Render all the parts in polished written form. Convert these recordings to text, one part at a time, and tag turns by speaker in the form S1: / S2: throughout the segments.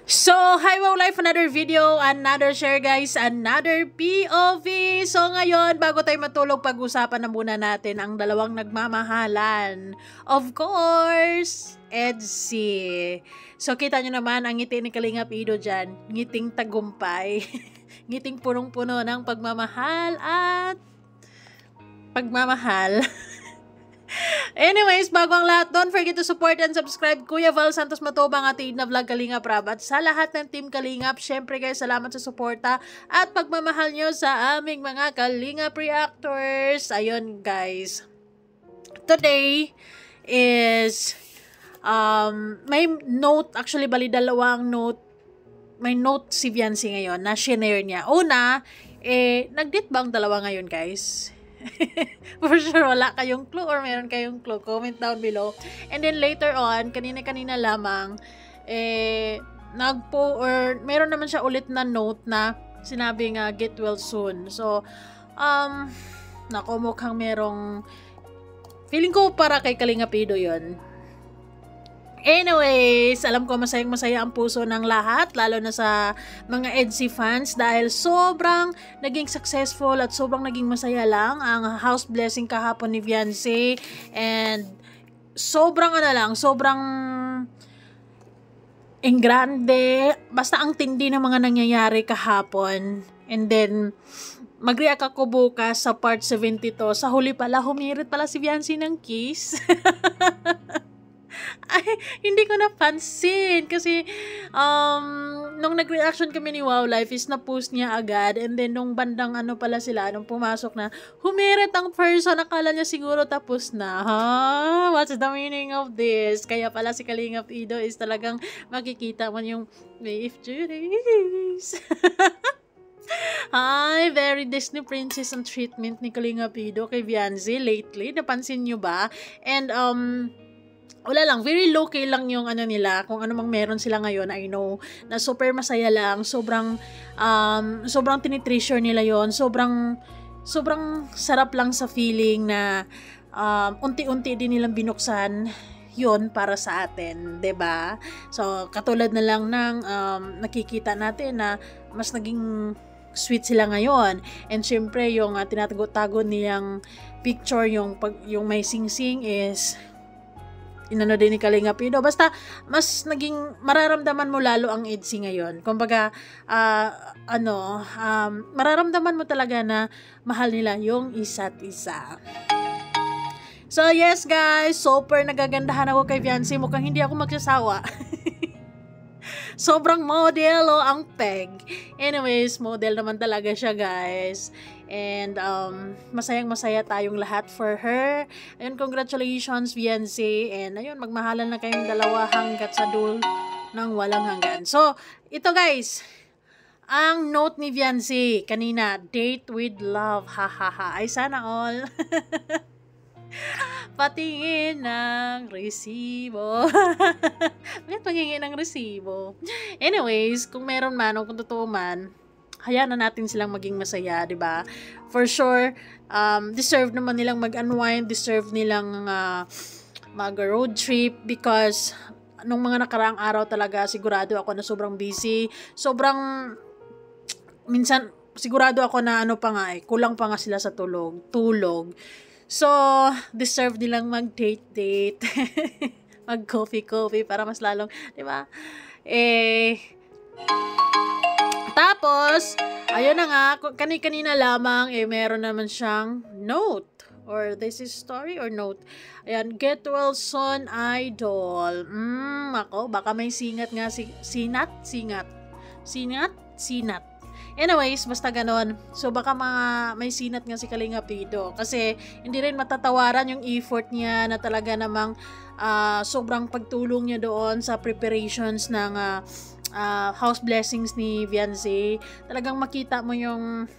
S1: So, hi wow life, another video, another share guys, another POV. So, ngayon, bago tayo matulog, pag-usapan na muna natin ang dalawang nagmamahalan. Of course, EDC. So, kita nyo naman ang ngiti ni Kalingap Ido dyan. Ngiting tagumpay. Ngiting punong-puno ng pagmamahal at pagmamahal. Anyways, bago ang lahat, don't forget to support and subscribe Kuya Val Santos Matubang at Team na Vlog Kalingap Rab. At sa lahat ng Team Kalingap, syempre guys, salamat sa suporta at pagmamahal nyo sa aming mga Kalingap Reactors. Ayun guys, today is may note, actually bali dalawang note. May note si Viancy ngayon na shinare niya. Una, nag-date ba ang dalawa ngayon guys? For sure wala kayong clue or meron kayong clue, comment down below. And then later on, kanina-kanina lamang meron naman siya ulit na note na sinabing get well soon. So mukhang merong feeling ko para kay Kalingap Ido yun. Anyways, alam ko masayang-masaya ang puso ng lahat, lalo na sa mga EDC fans dahil sobrang naging successful at sobrang naging masaya lang ang house blessing kahapon ni Viancy. And sobrang engrande, basta ang tindi ng mga nangyayari kahapon. And then mag-react ako bukas sa part 72. Sa huli pala, humirit pala si Viancy ng kiss. Ay, hindi ko napansin kasi nung nag-reaction kami ni Wow Life is na-post niya agad, and then nung bandang pala sila, nung pumasok na humirit ang person, akala niya siguro tapos na. What's the meaning of this? Kaya pala si Kalingap Ido is talagang makikita man yung if Judies. Hi, very Disney princess ang treatment ni Kalingap Ido kay Viancy lately. Napansin nyo ba? And wala lang, very low-key lang yung nila, kung ano mang meron sila ngayon. I know na super masaya lang, sobrang tinitreasure nila yon, sobrang sarap lang sa feeling na unti-unti din nilang binuksan yon para sa atin, 'di ba? So katulad na lang ng nakikita natin na mas naging sweet sila ngayon. And syempre yung tinatago-tago nilang picture, yung may sing-sing is inano din ni Kalingap Ido. Basta mas naging mararamdaman mo lalo ang EDC ngayon. Kumbaga mararamdaman mo talaga na mahal nila yung isa't isa. So yes guys, super nagagandahan ako kay Viancy. Mukhang hindi ako magsasawa. Sobrang model ang peg. Anyways, model naman talaga siya guys. And masayang-masaya tayong lahat for her. Ayun, congratulations Viancy. And ayun, magmahalan na kayong dalawa hanggat sa dulo ng walang hanggan. So, ito guys, ang note ni Viancy kanina, date with love, hahaha. Ay sana all. Patingin ng resibo. Bakit pangingin ng resibo? Anyways, kung meron man o kung totoo man, hayaan na natin silang maging masaya, 'di ba? For sure, deserve naman nilang mag-unwind, deserve nilang mag-road trip because nung mga nakaraang araw talaga sigurado ako na sobrang busy, minsan sigurado ako na kulang pa nga sila sa tulog. So, deserve nilang mag-date. Mag-coffee para mas lalong, 'di ba? Tapos, ayun na nga, kanina lamang, meron naman siyang note. Or this is story or note. Ayan, get well soon, idol. Ako, baka may singat nga, sinat. Anyways, basta ganon. So, baka may sinat nga si Kalingap Ido. Kasi, hindi rin matatawaran yung effort niya na talaga namang sobrang pagtulong niya doon sa preparations ng house blessings ni Viancy. Talagang makita mo yung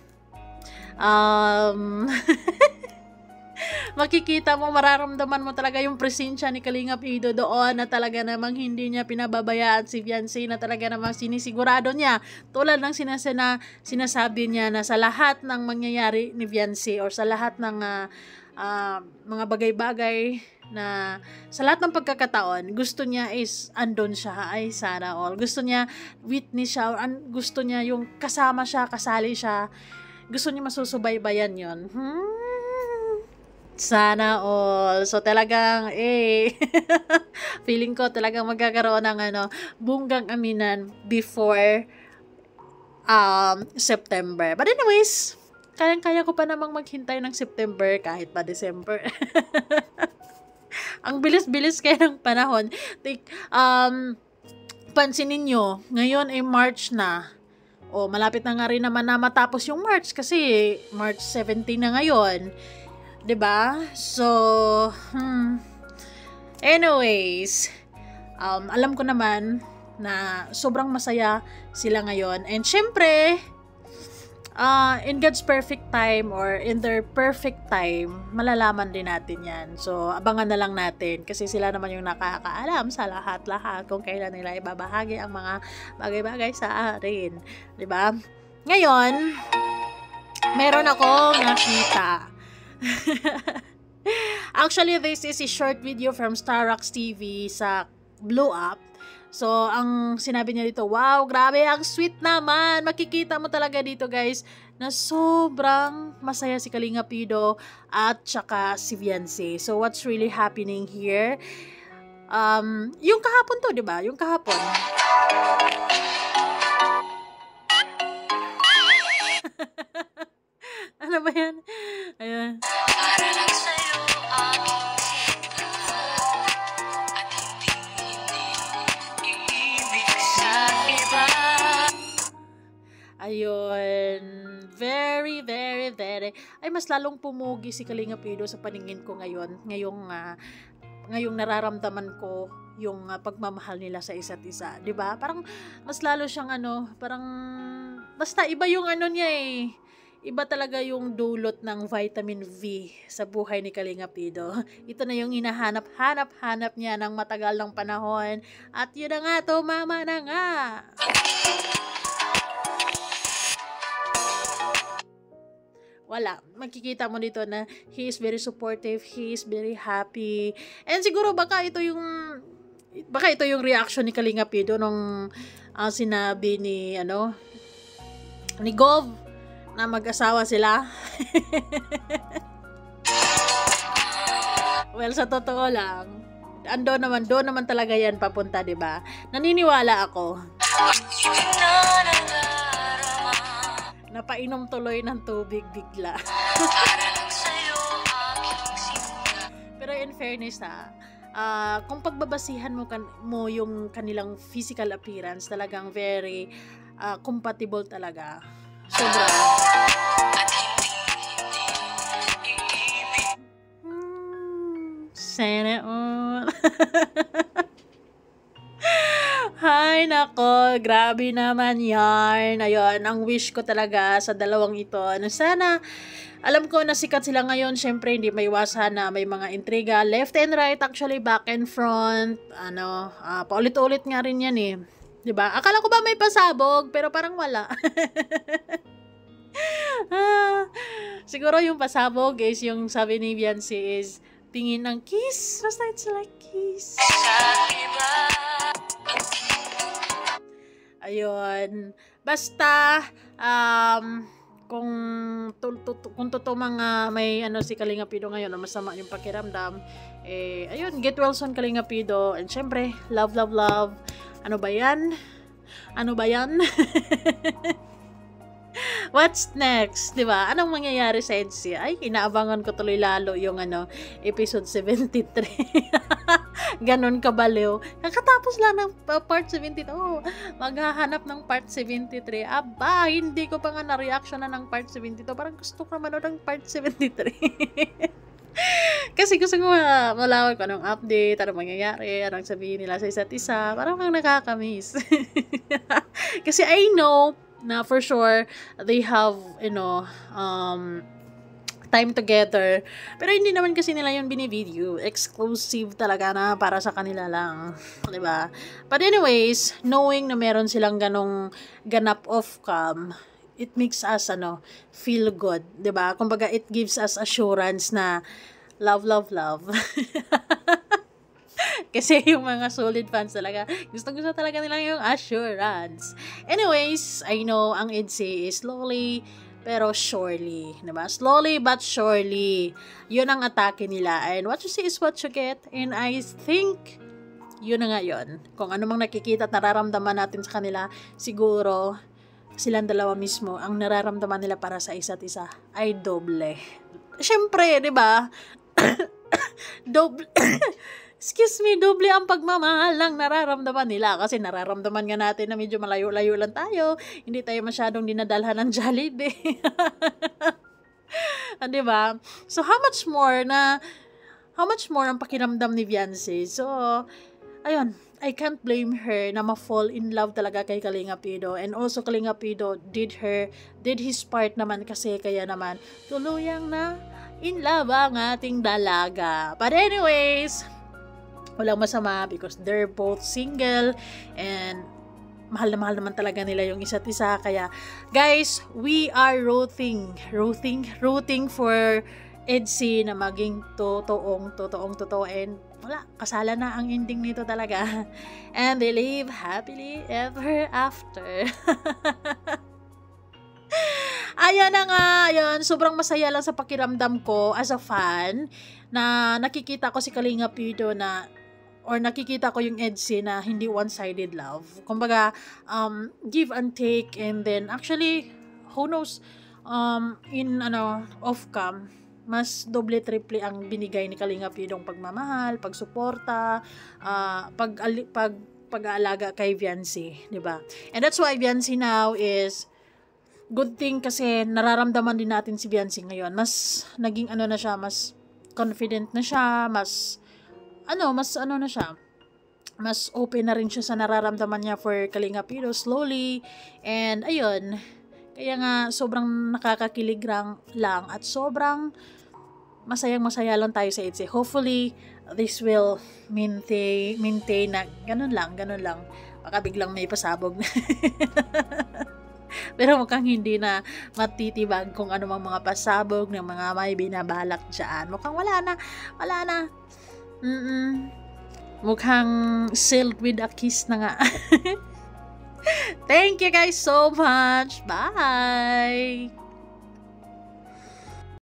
S1: makikita mo, mararamdaman mo talaga yung presensya ni Kalingap Ido doon na talaga namang hindi niya pinababayaan si Viancy, na talaga namang sinisigurado niya, tulad ng sinasabi niya na sa lahat ng mangyayari ni Viancy or sa lahat ng mga bagay-bagay na sa lahat ng pagkakataon, gusto niya is andon siya. Ay, sana all. Gusto niya witness siya, gusto niya yung kasama siya, kasali siya. Gusto niya masusubaybayan yon. Sana all. So, talagang, feeling ko talagang magkakaroon ng bunggang aminan before September. But anyways, kaya ko pa namang maghintay ng September kahit pa December. Ang bilis-bilis kaya ng panahon. Pansinin nyo, ngayon ay March na. Malapit na nga rin naman na matapos yung March kasi March 17 na ngayon. 'Di ba? So, anyways, alam ko naman na sobrang masaya sila ngayon. And syempre, in God's perfect time or in their perfect time, malalaman din natin yan. So, abangan na lang natin kasi sila naman yung nakakaalam sa lahat-lahat kung kailan nila ibabahagi ang mga bagay-bagay sa atin. Diba? Ngayon, meron akong nakita. Actually, this is a short video from Starrocks TV sa Blue Up. So, ang sinabi niya dito, wow, grabe, ang sweet naman. Makikita mo talaga dito, guys, na sobrang masaya si Kalinga Pido at saka si Viancy. So, what's really happening here? Yung kahapon to, di ba? Yung kahapon. Ano ba yan? Ayan. Para lang sa'yo ayun, very, very, very, ay mas lalong pumugi si Kalinga Pido sa paningin ko ngayon, ngayong nararamdaman ko yung pagmamahal nila sa isa't isa, 'di ba? Parang mas lalo siyang parang basta iba yung niya Iba talaga yung dulot ng vitamin V sa buhay ni Kalinga Pido. Ito na yung hinahanap-hanap niya ng matagal ng panahon. At yun na nga, tumama na nga. Wala. Makikita mo dito na he is very supportive, he is very happy. And siguro baka ito yung reaction ni Kalinga Pido nung sinabi ni Gov na mag-asawa sila. Well, sa totoo lang, doon naman talaga yan papunta, 'di ba? Naniniwala ako. Napainom tuloy ng tubig bigla. Pero in fairness kung pagbabasihan mo yung kanilang physical appearance, talagang very compatible talaga. Sobra. Sana all. Hay nako, grabe naman yarn. Ayun, ang wish ko talaga sa dalawang ito. Sana, alam ko na sikat sila ngayon. Syempre, hindi maiwasan na may mga intriga. Left and right, actually, back and front. Paulit-ulit nga rin yan eh. 'Di ba? Akala ko ba may pasabog, pero parang wala. Siguro yung pasabog is yung sabi ni Viancy is tingin ng kiss. Basta it's like kiss. Ayun. Basta kung totoo mga may si Kalinga Pido ngayon na masama yung pakiramdam, ayun, get well soon Kalinga Pido. And syempre, love, love, love. Ano ba yan? What's next? Diba? Anong mangyayari sa EDSA? Ay, inaabangan ko tuloy lalo yung episode 73. Ganon kabaliw. Kakatapos lang ng part 72. Maghahanap ng part 73. Aba, hindi ko pa nga na-reaction na ng part 72. Parang gusto ko manood ng part 73. Kasi gusto ko malaman ko anong update, anong mangyayari, anong sabihin nila sa isa't isa. Parang nakakamiss. Kasi I know na for sure they have, time together. Pero hindi naman kasi nila yun binivideo. Exclusive talaga na para sa kanila lang. Diba? But anyways, knowing na meron silang ganong ganap off-cam, it makes us feel good, 'di ba? Kumbaga it gives us assurance na love, love, love. Kasi yung mga solid fans talaga, gusto talaga nila yung assurance. Anyways, I know ang EDSA is slowly pero surely, diba? Slowly but surely, yun ang atake nila. And what you see is what you get. And I think, yun na nga yun. Kung ano mang nakikita at nararamdaman natin sa kanila, siguro, silang dalawa mismo, ang nararamdaman nila para sa isa't isa ay doble. Siyempre, diba? Doble. Excuse me, doble ang pagmamahal lang nararamdaman nila kasi nararamdaman nga natin na medyo malayo-layo lang tayo. Hindi tayo masyadong dinadalhan ng Jollibee. Diba? So, how much more ang pakiramdam ni Viancy? So, ayun, I can't blame her na ma-fall in love talaga kay Kalinga Pido. And also, Kalinga Pido did his part naman kasi kaya naman tuluyang na in love ang ating dalaga. But anyways, walang masama because they're both single and mahal na mahal naman talaga nila yung isa't isa. Kaya, guys, we are rooting for EDSA na maging totoo and wala, kasala na ang ending nito talaga. And they live happily ever after. Ayan na nga, ayan, sobrang masaya lang sa pakiramdam ko as a fan na nakikita ko si Kalinga Pido or nakikita ko yung EDSA na hindi one-sided love. Kumbaga, give and take, and then actually, who knows, off-cam, mas doble-triple ang binigay ni Kalinga Pidong pagmamahal, pagsuporta, pag-aalaga kay Viancy, di ba? And that's why Viancy now is good thing kasi nararamdaman din natin si Viancy ngayon. Mas naging na siya, mas confident na siya, mas open na rin siya sa nararamdaman niya for Kalinga Pido slowly. And ayun, kaya nga sobrang nakakakilig lang at sobrang masayang-masaya lang tayo sa EDSA. Hopefully, this will maintain na ganun lang. Baka biglang may pasabog na. Pero mukhang hindi na matitibag kung ano mga pasabog ng mga may binabalak dyan. Mukhang wala na. Mukhang sealed with a kiss na nga. Thank you guys so much. Bye!